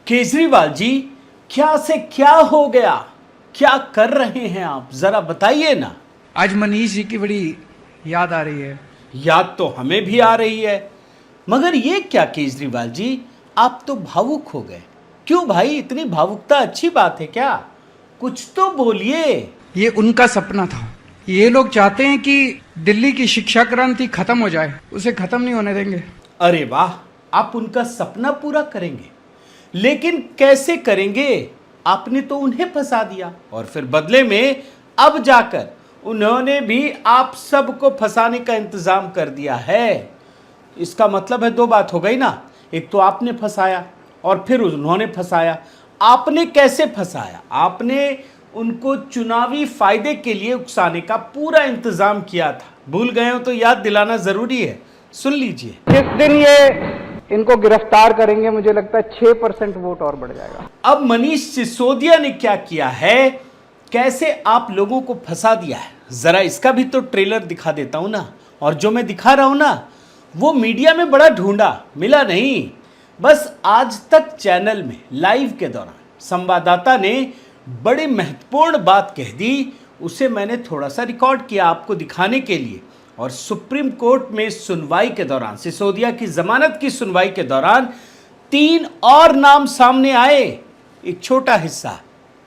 केजरीवाल जी, क्या से क्या हो गया? क्या कर रहे हैं आप, जरा बताइए ना। आज मनीष जी की बड़ी याद आ रही है। याद तो हमें भी आ रही है, मगर ये क्या केजरीवाल जी, आप तो भावुक हो गए। क्यों भाई, इतनी भावुकता अच्छी बात है क्या? कुछ तो बोलिए। ये उनका सपना था। ये लोग चाहते हैं कि दिल्ली की शिक्षा क्रांति खत्म हो जाए, उसे खत्म नहीं होने देंगे। अरे वाह, आप उनका सपना पूरा करेंगे, लेकिन कैसे करेंगे? आपने तो उन्हें फंसा दिया और फिर बदले में अब जाकर उन्होंने भी आप सबको फंसाने का इंतजाम कर दिया है। इसका मतलब है दो बात हो गई ना, एक तो आपने फंसाया और फिर उन्होंने फंसाया। आपने कैसे फंसाया? आपने उनको चुनावी फायदे के लिए उकसाने का पूरा इंतजाम किया था। भूल गए हो तो याद दिलाना जरूरी है, सुन लीजिए। जिस दिन ये इनको गिरफ्तार करेंगे, मुझे लगता है 6% वोट और बढ़ जाएगा। अब मनीष सिसोदिया ने क्या किया है, कैसे आप लोगों को फंसा दिया है, जरा इसका भी तो ट्रेलर दिखा देता हूं ना। और जो मैं दिखा रहा हूं ना, वो मीडिया में बड़ा ढूंढा, मिला नहीं। बस आज तक चैनल में लाइव के दौरान संवाददाता ने बड़ी महत्वपूर्ण बात कह दी, उसे मैंने थोड़ा सा रिकॉर्ड किया आपको दिखाने के लिए। और सुप्रीम कोर्ट में सुनवाई के दौरान, सिसोदिया की जमानत की सुनवाई के दौरान 3 और नाम सामने आए। एक छोटा हिस्सा।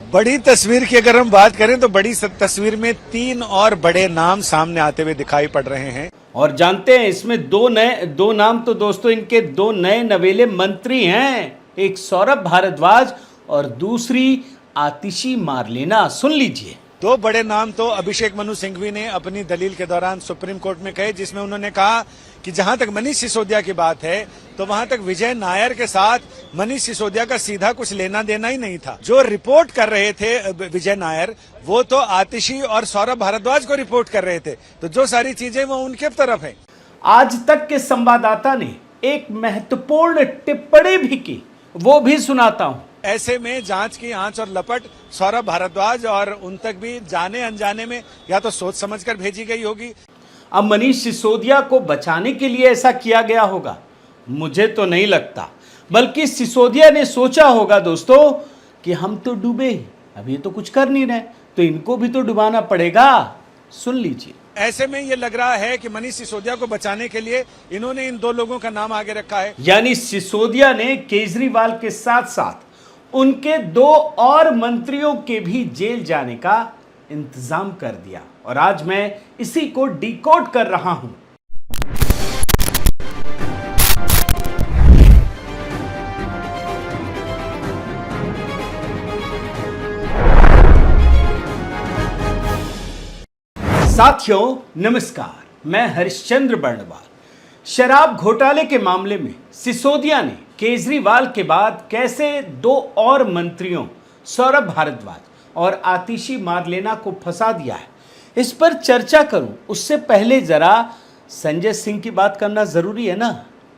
बड़ी तस्वीर की अगर हम बात करें तो बड़ी तस्वीर में 3 और बड़े नाम सामने आते हुए दिखाई पड़ रहे हैं। और जानते हैं इसमें दो नाम तो दोस्तों इनके 2 नए नवेले मंत्री हैं, एक सौरभ भारद्वाज और दूसरी आतिशी मारलेना। सुन लीजिए। 2 बड़े नाम तो अभिषेक मनु सिंघवी ने अपनी दलील के दौरान सुप्रीम कोर्ट में कहे, जिसमें उन्होंने कहा कि जहां तक मनीष सिसोदिया की बात है तो वहां तक विजय नायर के साथ मनीष सिसोदिया का सीधा कुछ लेना देना ही नहीं था। जो रिपोर्ट कर रहे थे विजय नायर, वो तो आतिशी और सौरभ भारद्वाज को रिपोर्ट कर रहे थे, तो जो सारी चीजें वो उनके तरफ है। आज तक के संवाददाता ने एक महत्वपूर्ण टिप्पणी भी की, वो भी सुनाता हूं। ऐसे में जांच की आंच और लपट सौरभ भारद्वाज और उन तक भी जाने अनजाने में या तो सोच समझकर भेजी गई होगी। अब मनीष सिसोदिया को बचाने के लिए ऐसा किया गया होगा, मुझे तो नहीं लगता। बल्कि सिसोदिया ने सोचा होगा दोस्तों कि हम तो डूबे ही, अब ये तो कुछ कर नहीं रहे, तो इनको भी तो डुबाना पड़ेगा। सुन लीजिए। ऐसे में ये लग रहा है कि मनीष सिसोदिया को बचाने के लिए इन्होंने इन 2 लोगों का नाम आगे रखा है। यानी सिसोदिया ने केजरीवाल के साथ साथ उनके 2 और मंत्रियों के भी जेल जाने का इंतजाम कर दिया। और आज मैं इसी को डिकोड कर रहा हूं। साथियों नमस्कार, मैं हरिश्चंद्र बर्णवाल। शराब घोटाले के मामले में सिसोदिया ने केजरीवाल के बाद कैसे 2 और मंत्रियों सौरभ भारद्वाज और आतिशी मारलेना को फंसा दिया है, इस पर चर्चा करूं उससे पहले जरा संजय सिंह की बात करना जरूरी है ना,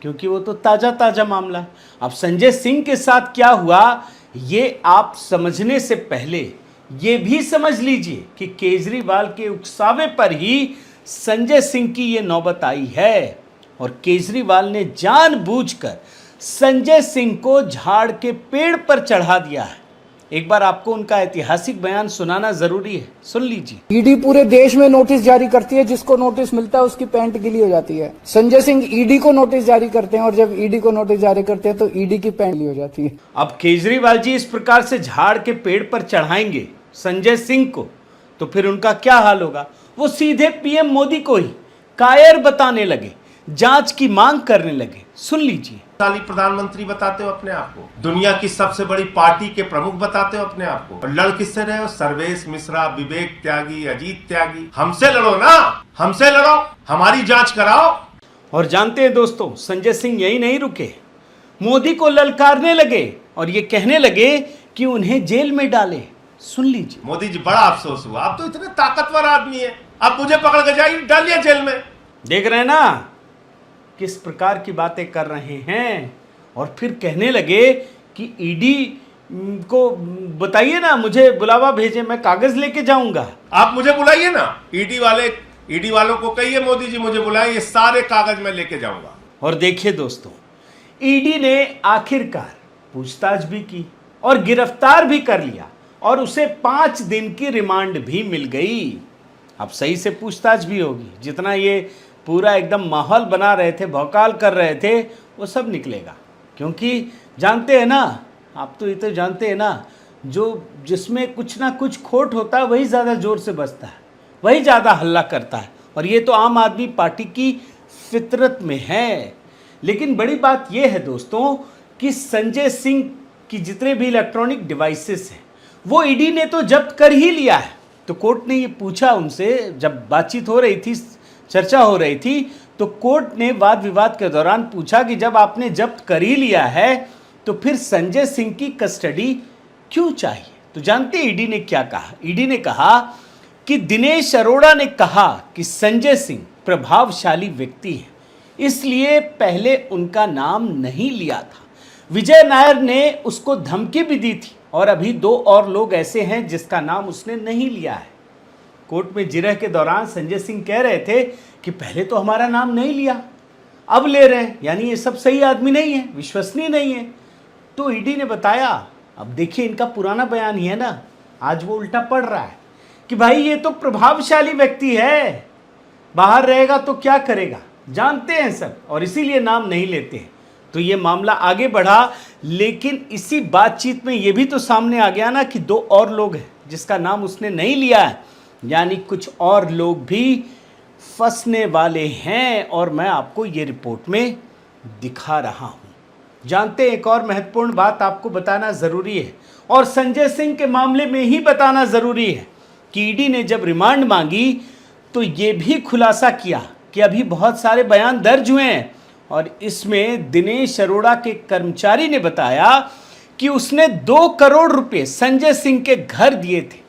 क्योंकि वो तो ताजा मामला है। अब संजय सिंह के साथ क्या हुआ ये आप समझने से पहले ये भी समझ लीजिए कि केजरीवाल के उकसावे पर ही संजय सिंह की ये नौबत आई है। और केजरीवाल ने जानबूझकर संजय सिंह को झाड़ के पेड़ पर चढ़ा दिया है। एक बार आपको उनका ऐतिहासिक बयान सुनाना जरूरी है, सुन लीजिए। ईडी पूरे देश में नोटिस जारी करती है, जिसको नोटिस मिलता है उसकी पैंट गीली हो जाती है। संजय सिंह ईडी को नोटिस जारी करते हैं और जब ईडी को नोटिस जारी करते हैं तो ईडी की पैंट गीली हो जाती है। अब केजरीवाल जी इस प्रकार से झाड़ के पेड़ पर चढ़ाएंगे संजय सिंह को, तो फिर उनका क्या हाल होगा? वो सीधे पीएम मोदी को ही कायर बताने लगे, जांच की मांग करने लगे। सुन लीजिए। प्रधानमंत्री बताते हो अपने आप को, दुनिया की सबसे बड़ी पार्टी के प्रमुख बताते हो अपने आप को, और लड़ किससे रहे हो? सर्वेश मिश्रा, विवेक त्यागी, अजीत त्यागी। हमसे लड़ो ना, हमसे लड़ो, हमारी जांच कराओ। और जानते हैं दोस्तों, संजय सिंह यही नहीं रुके, मोदी को ललकारने लगे और ये कहने लगे कि उन्हें जेल में डाले। सुन लीजिए। मोदी जी बड़ा अफसोस हुआ, आप तो इतने ताकतवर आदमी है, आप मुझे पकड़ के जाइए, डालिए जेल में। देख रहे हैं ना किस प्रकार की बातें कर रहे हैं। और फिर कहने लगे कि ईडी को बताइए ना, मुझे बुलावा भेजे, मैं कागज लेके जाऊंगा। आप मुझे बुलाइए ना, ईडी वालों को कहिए मोदी जी मुझे बुलाइए, सारे कागज मैं लेके जाऊंगा। और देखिए दोस्तों, ईडी ने आखिरकार पूछताछ भी की और गिरफ्तार भी कर लिया और उसे 5 दिन की रिमांड भी मिल गई। अब सही से पूछताछ भी होगी। जितना ये पूरा एकदम माहौल बना रहे थे, भौकाल कर रहे थे, वो सब निकलेगा। क्योंकि जानते हैं ना, आप तो ये तो जानते हैं ना, जो जिसमें कुछ ना कुछ खोट होता है वही ज़्यादा ज़ोर से बजता है, वही ज़्यादा हल्ला करता है। और ये तो आम आदमी पार्टी की फितरत में है। लेकिन बड़ी बात यह है दोस्तों कि संजय सिंह की जितने भी इलेक्ट्रॉनिक डिवाइसेस हैं वो ईडी ने तो जब्त कर ही लिया है। तो कोर्ट ने ये पूछा उनसे, जब बातचीत हो रही थी, चर्चा हो रही थी, तो कोर्ट ने वाद विवाद के दौरान पूछा कि जब आपने जब्त कर ही लिया है तो फिर संजय सिंह की कस्टडी क्यों चाहिए। तो जानते हैं ईडी ने क्या कहा? ईडी ने कहा कि दिनेश अरोड़ा ने कहा कि संजय सिंह प्रभावशाली व्यक्ति है, इसलिए पहले उनका नाम नहीं लिया था। विजय नायर ने उसको धमकी भी दी थी और अभी 2 और लोग ऐसे हैं जिसका नाम उसने नहीं लिया है। कोर्ट में जिरह के दौरान संजय सिंह कह रहे थे कि पहले तो हमारा नाम नहीं लिया, अब ले रहे हैं, यानी ये सब सही आदमी नहीं है, विश्वसनीय नहीं है। तो ईडी ने बताया, अब देखिए इनका पुराना बयान ही है ना, आज वो उल्टा पड़ रहा है कि भाई ये तो प्रभावशाली व्यक्ति है, बाहर रहेगा तो क्या करेगा, जानते हैं सब, और इसीलिए नाम नहीं लेते हैं। तो ये मामला आगे बढ़ा, लेकिन इसी बातचीत में ये भी तो सामने आ गया ना कि 2 और लोग हैं जिसका नाम उसने नहीं लिया है, यानी कुछ और लोग भी फंसने वाले हैं। और मैं आपको ये रिपोर्ट में दिखा रहा हूँ। जानते हैं, एक और महत्वपूर्ण बात आपको बताना ज़रूरी है और संजय सिंह के मामले में ही बताना ज़रूरी है कि ईडी ने जब रिमांड मांगी तो ये भी खुलासा किया कि अभी बहुत सारे बयान दर्ज हुए हैं और इसमें दिनेश अरोड़ा के कर्मचारी ने बताया कि उसने 2 करोड़ रुपए संजय सिंह के घर दिए थे।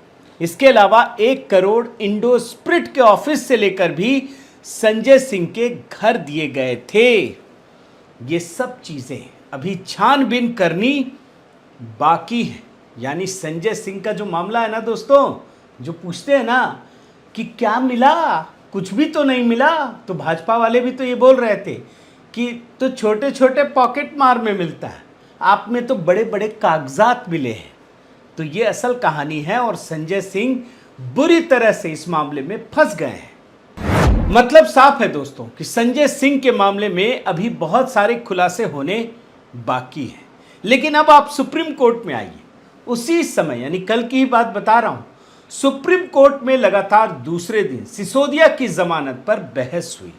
इसके अलावा 1 करोड़ इंडो स्प्रिट के ऑफिस से लेकर भी संजय सिंह के घर दिए गए थे। ये सब चीजें अभी छानबीन करनी बाकी है। यानी संजय सिंह का जो मामला है ना दोस्तों, जो पूछते हैं ना कि क्या मिला, कुछ भी तो नहीं मिला, तो भाजपा वाले भी तो ये बोल रहे थे कि तो छोटे छोटे पॉकेट मार में मिलता है, आप में तो बड़े बड़े कागजात मिले हैं। तो ये असल कहानी है और संजय सिंह बुरी तरह से इस मामले में फंस गए हैं। मतलब साफ है दोस्तों कि संजय सिंह के मामले में अभी बहुत सारे खुलासे होने बाकी हैं। लेकिन अब आप सुप्रीम कोर्ट में आइए, उसी समय यानी कल की ही बात बता रहा हूं, सुप्रीम कोर्ट में लगातार दूसरे दिन सिसोदिया की जमानत पर बहस हुई।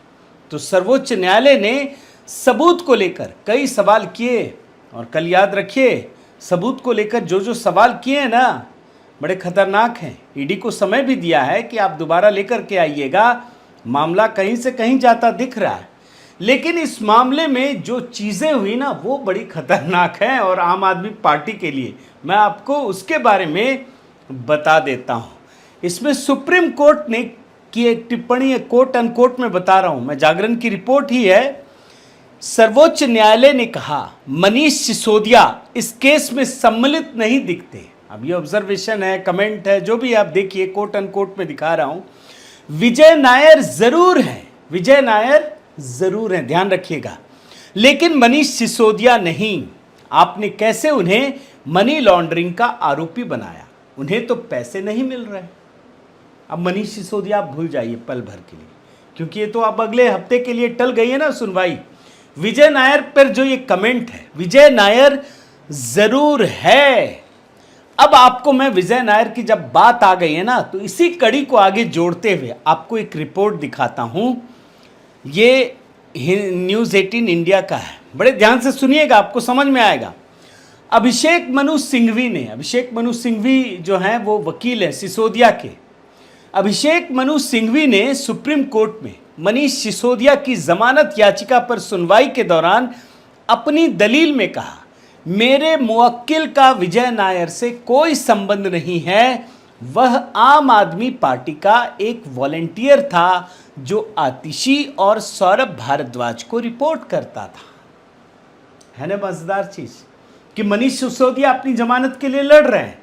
तो सर्वोच्च न्यायालय ने सबूत को लेकर कई सवाल किए और कल याद रखिए, सबूत को लेकर जो सवाल किए हैं ना, बड़े खतरनाक हैं। ईडी को समय भी दिया है कि आप दोबारा लेकर के आइएगा, मामला कहीं से कहीं जाता दिख रहा है। लेकिन इस मामले में जो चीज़ें हुई ना वो बड़ी खतरनाक हैं और आम आदमी पार्टी के लिए मैं आपको उसके बारे में बता देता हूँ। इसमें सुप्रीम कोर्ट ने की एक टिप्पणी है, कोट अनकोट में बता रहा हूँ मैं, जागरण की रिपोर्ट ही है। सर्वोच्च न्यायालय ने कहा मनीष सिसोदिया इस केस में सम्मिलित नहीं दिखते। अब ये ऑब्जर्वेशन है, कमेंट है, जो भी आप देखिए, कोट अनकोट में दिखा रहा हूं। विजय नायर जरूर हैं, विजय नायर जरूर हैं, ध्यान रखिएगा, लेकिन मनीष सिसोदिया नहीं। आपने कैसे उन्हें मनी लॉन्ड्रिंग का आरोपी बनाया? उन्हें तो पैसे नहीं मिल रहे। अब मनीष सिसोदिया आप भूल जाइए पल भर के लिए, क्योंकि ये तो अब अगले हफ्ते के लिए टल गई है ना सुनवाई। विजय नायर पर जो ये कमेंट है, विजय नायर जरूर है। अब आपको मैं विजय नायर की जब बात आ गई है ना, तो इसी कड़ी को आगे जोड़ते हुए आपको एक रिपोर्ट दिखाता हूं। ये न्यूज़ 18 इंडिया का है, बड़े ध्यान से सुनिएगा, आपको समझ में आएगा। अभिषेक मनु सिंघवी जो हैं वो वकील हैं सिसोदिया के। अभिषेक मनु सिंघवी ने सुप्रीम कोर्ट में मनीष सिसोदिया की जमानत याचिका पर सुनवाई के दौरान अपनी दलील में कहा, मेरे मुवक्किल का विजय नायर से कोई संबंध नहीं है, वह आम आदमी पार्टी का एक वॉलंटियर था जो आतिशी और सौरभ भारद्वाज को रिपोर्ट करता था। है ना मजेदार चीज कि मनीष सिसोदिया अपनी जमानत के लिए लड़ रहे हैं,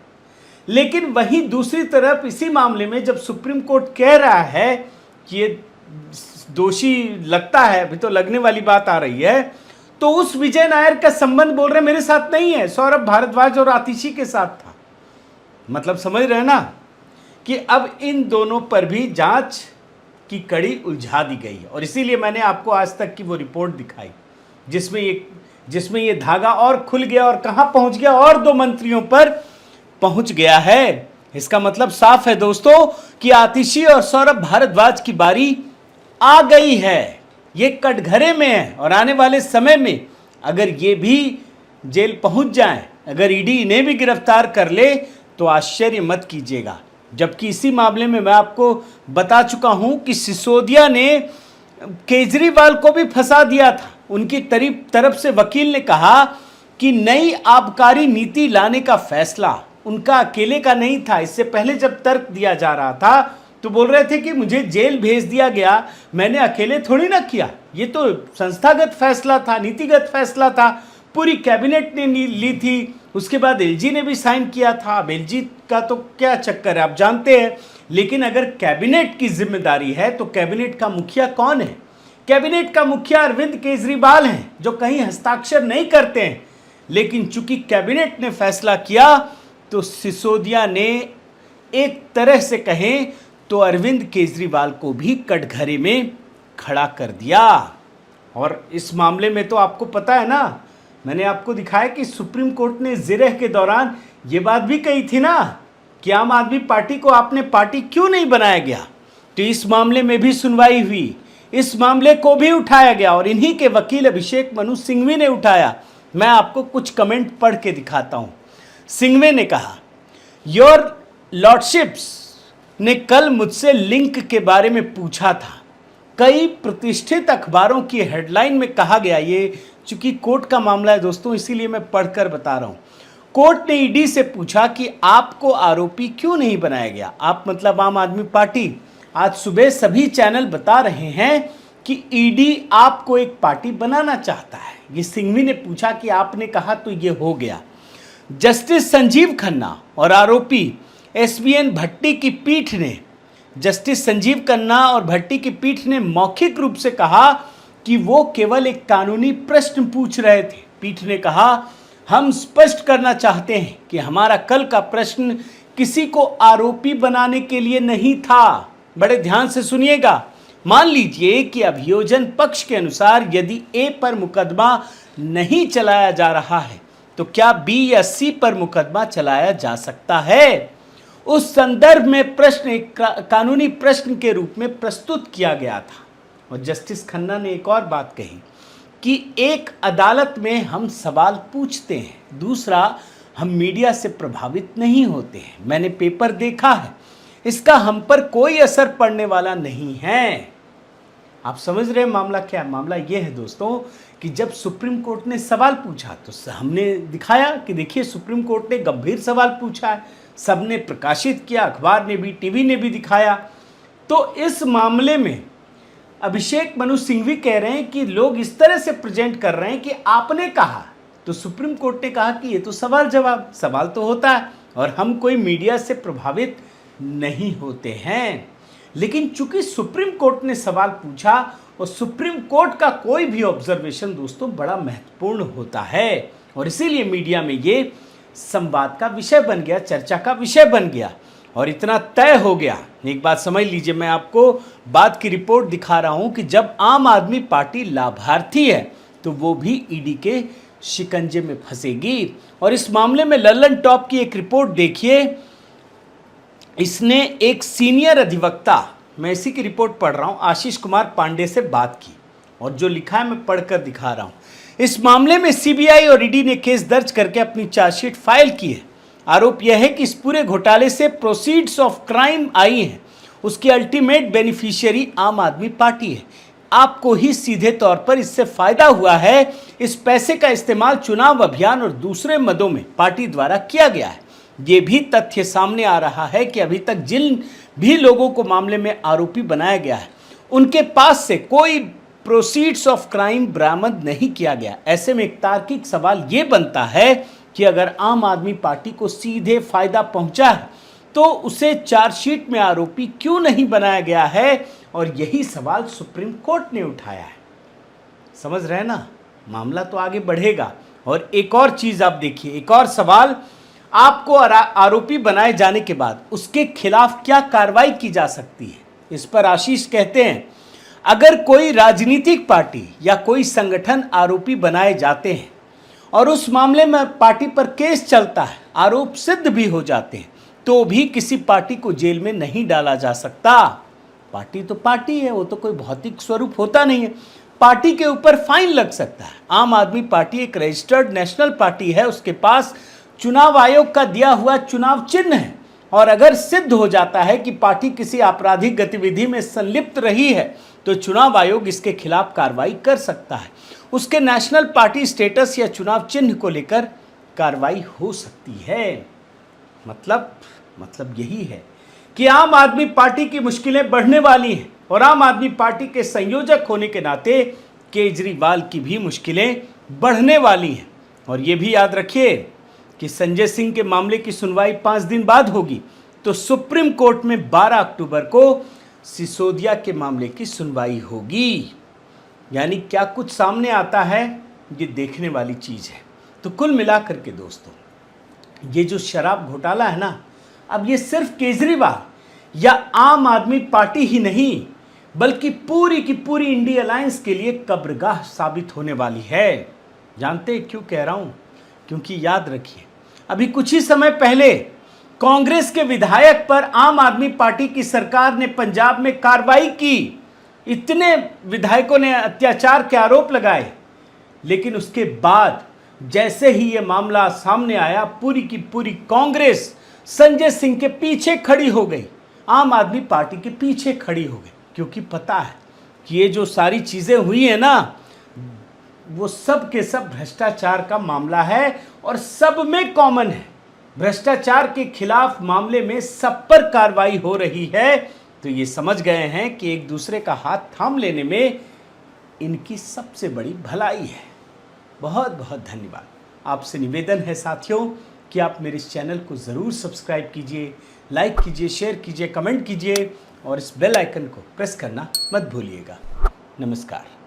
लेकिन वहीं दूसरी तरफ इसी मामले में जब सुप्रीम कोर्ट कह रहा है कि ये दोषी लगता है, अभी तो लगने वाली बात आ रही है, तो उस विजय नायर का संबंध बोल रहे मेरे साथ नहीं है, सौरभ भारद्वाज और आतिशी के साथ था। मतलब समझ रहे ना कि अब इन दोनों पर भी जांच की कड़ी उलझा दी गई है। और इसीलिए मैंने आपको आज तक की वो रिपोर्ट दिखाई जिसमें ये धागा और खुल गया और कहां पहुंच गया, और 2 मंत्रियों पर पहुंच गया है। इसका मतलब साफ है दोस्तों कि आतिशी और सौरभ भारद्वाज की बारी आ गई है, ये कटघरे में है। और आने वाले समय में अगर ये भी जेल पहुंच जाएं, अगर ईडी इन्हें भी गिरफ्तार कर ले तो आश्चर्य मत कीजिएगा। जबकि इसी मामले में मैं आपको बता चुका हूं कि सिसोदिया ने केजरीवाल को भी फंसा दिया था। उनकी तरफ से वकील ने कहा कि नई आबकारी नीति लाने का फैसला उनका अकेले का नहीं था। इससे पहले जब तर्क दिया जा रहा था तो बोल रहे थे कि मुझे जेल भेज दिया गया, मैंने अकेले थोड़ी ना किया, ये तो संस्थागत फैसला था, नीतिगत फैसला था, पूरी कैबिनेट ने ली थी। उसके बाद एलजी ने भी साइन किया था। अब एलजी का तो क्या चक्कर है आप जानते हैं। लेकिन अगर कैबिनेट की जिम्मेदारी है तो कैबिनेट का मुखिया कौन है? कैबिनेट का मुखिया अरविंद केजरीवाल हैं, जो कहीं हस्ताक्षर नहीं करते हैं। लेकिन चूंकि कैबिनेट ने फैसला किया तो सिसोदिया ने एक तरह से कहें तो अरविंद केजरीवाल को भी कटघरे में खड़ा कर दिया। और इस मामले में तो आपको पता है ना, मैंने आपको दिखाया कि सुप्रीम कोर्ट ने जिरह के दौरान ये बात भी कही थी ना कि आम आदमी पार्टी को आपने पार्टी क्यों नहीं बनाया गया। तो इस मामले में भी सुनवाई हुई, इस मामले को भी उठाया गया और इन्हीं के वकील अभिषेक मनु सिंघवी ने उठाया। मैं आपको कुछ कमेंट पढ़ के दिखाता हूं। सिंघवी ने कहा, योर लॉर्डशिप्स ने कल मुझसे लिंक के बारे में पूछा था। कई प्रतिष्ठित अखबारों की हेडलाइन में कहा गया, ये चूंकि कोर्ट का मामला है दोस्तों इसीलिए मैं पढ़कर बता रहा हूं। कोर्ट ने ईडी से पूछा कि आपको आरोपी क्यों नहीं बनाया गया। आप मतलब आम आदमी पार्टी। आज सुबह सभी चैनल बता रहे हैं कि ईडी आपको एक पार्टी बनाना चाहता है। ये सिंघवी ने पूछा कि आपने कहा तो ये हो गया। जस्टिस संजीव खन्ना और आरोपी एसबीएन भट्टी की पीठ ने, जस्टिस संजीव खन्ना और भट्टी की पीठ ने मौखिक रूप से कहा कि वो केवल एक कानूनी प्रश्न पूछ रहे थे। पीठ ने कहा, हम स्पष्ट करना चाहते हैं कि हमारा कल का प्रश्न किसी को आरोपी बनाने के लिए नहीं था। बड़े ध्यान से सुनिएगा। मान लीजिए कि अभियोजन पक्ष के अनुसार यदि ए पर मुकदमा नहीं चलाया जा रहा है तो क्या बी या सी पर मुकदमा चलाया जा सकता है। उस संदर्भ में प्रश्न एक कानूनी प्रश्न के रूप में प्रस्तुत किया गया था। और जस्टिस खन्ना ने एक और बात कही कि एक अदालत में हम सवाल पूछते हैं, दूसरा हम मीडिया से प्रभावित नहीं होते हैं। मैंने पेपर देखा है, इसका हम पर कोई असर पड़ने वाला नहीं है। आप समझ रहे हैं मामला क्या है? मामला यह है दोस्तों कि जब सुप्रीम कोर्ट ने सवाल पूछा तो हमने दिखाया कि देखिए सुप्रीम कोर्ट ने गंभीर सवाल पूछा है, सबने प्रकाशित किया, अखबार ने भी, टीवी ने भी दिखाया। तो इस मामले में अभिषेक मनु सिंघवी कह रहे हैं कि लोग इस तरह से प्रेजेंट कर रहे हैं कि आपने कहा, तो सुप्रीम कोर्ट ने कहा कि ये तो सवाल जवाब, सवाल तो होता है और हम कोई मीडिया से प्रभावित नहीं होते हैं। लेकिन चूंकि सुप्रीम कोर्ट ने सवाल पूछा और सुप्रीम कोर्ट का कोई भी ऑब्जर्वेशन दोस्तों बड़ा महत्वपूर्ण होता है और इसीलिए मीडिया में ये संवाद का विषय बन गया, चर्चा का विषय बन गया और इतना तय हो गया। एक बात समझ लीजिए, मैं आपको बात की रिपोर्ट दिखा रहा हूं कि जब आम आदमी पार्टी लाभार्थी है तो वो भी ईडी के शिकंजे में फंसेगी। और इस मामले में लल्लन टॉप की एक रिपोर्ट देखिए, इसने एक सीनियर अधिवक्ता, मैं इसी की रिपोर्ट पढ़ रहा हूं, आशीष कुमार पांडे से बात की और जो लिखा है मैं पढ़कर दिखा रहा हूं। इस मामले में सीबीआई और ईडी ने केस दर्ज करके अपनी चार्जशीट फाइल की है। आरोप यह है कि इस पूरे घोटाले से प्रोसीड्स ऑफ क्राइम आई हैं, उसकी अल्टीमेट बेनिफिशियरी आम आदमी पार्टी है। आपको ही सीधे तौर पर इससे फायदा हुआ है। इस पैसे का इस्तेमाल चुनाव अभियान और दूसरे मदों में पार्टी द्वारा किया गया है। ये भी तथ्य सामने आ रहा है कि अभी तक जिन भी लोगों को मामले में आरोपी बनाया गया है उनके पास से कोई प्रोसीड्स ऑफ क्राइम बरामद नहीं किया गया। ऐसे में एक तार्किक सवाल ये बनता है कि अगर आम आदमी पार्टी को सीधे फायदा पहुंचा है तो उसे चार्जशीट में आरोपी क्यों नहीं बनाया गया है, और यही सवाल सुप्रीम कोर्ट ने उठाया है। समझ रहे हैं ना? मामला तो आगे बढ़ेगा। और एक और चीज आप देखिए, एक और सवाल, आपको आरोपी बनाए जाने के बाद उसके खिलाफ क्या कार्रवाई की जा सकती है? इस पर आशीष कहते हैं, अगर कोई राजनीतिक पार्टी या कोई संगठन आरोपी बनाए जाते हैं और उस मामले में पार्टी पर केस चलता है, आरोप सिद्ध भी हो जाते हैं, तो भी किसी पार्टी को जेल में नहीं डाला जा सकता। पार्टी तो पार्टी है, वो तो कोई भौतिक स्वरूप होता नहीं है। पार्टी के ऊपर फाइन लग सकता है। आम आदमी पार्टी एक रजिस्टर्ड नेशनल पार्टी है, उसके पास चुनाव आयोग का दिया हुआ चुनाव चिन्ह है, और अगर सिद्ध हो जाता है कि पार्टी किसी आपराधिक गतिविधि में संलिप्त रही है तो चुनाव आयोग इसके खिलाफ कार्रवाई कर सकता है। उसके नेशनल पार्टी स्टेटस या चुनाव चिन्ह को लेकर कार्रवाई हो सकती है। मतलब यही है कि आम आदमी पार्टी की मुश्किलें बढ़ने वाली हैं, और आम आदमी पार्टी के संयोजक होने के नाते केजरीवाल की भी मुश्किलें बढ़ने वाली हैं। और ये भी याद रखिए कि संजय सिंह के मामले की सुनवाई 5 दिन बाद होगी, तो सुप्रीम कोर्ट में 12 अक्टूबर को सिसोदिया के मामले की सुनवाई होगी। यानी क्या कुछ सामने आता है, ये देखने वाली चीज है। तो कुल मिलाकर के दोस्तों, ये जो शराब घोटाला है ना, अब ये सिर्फ केजरीवाल या आम आदमी पार्टी ही नहीं, बल्कि पूरी की पूरी इंडिया अलायंस के लिए कब्रगाह साबित होने वाली है। जानते हैं क्यों कह रहा हूं? क्योंकि याद रखिए, अभी कुछ ही समय पहले कांग्रेस के विधायक पर आम आदमी पार्टी की सरकार ने पंजाब में कार्रवाई की। इतने विधायकों ने अत्याचार के आरोप लगाए, लेकिन उसके बाद जैसे ही यह मामला सामने आया, पूरी की पूरी कांग्रेस संजय सिंह के पीछे खड़ी हो गई, आम आदमी पार्टी के पीछे खड़ी हो गई, क्योंकि पता है कि ये जो सारी चीजें हुई है ना, वो सब के सब भ्रष्टाचार का मामला है, और सब में कॉमन है। भ्रष्टाचार के खिलाफ मामले में सब पर कार्रवाई हो रही है। तो ये समझ गए हैं कि एक दूसरे का हाथ थाम लेने में इनकी सबसे बड़ी भलाई है। बहुत बहुत धन्यवाद। आपसे निवेदन है साथियों कि आप मेरे इस चैनल को ज़रूर सब्सक्राइब कीजिए, लाइक कीजिए, शेयर कीजिए, कमेंट कीजिए, और इस बेल आइकन को प्रेस करना मत भूलिएगा। नमस्कार।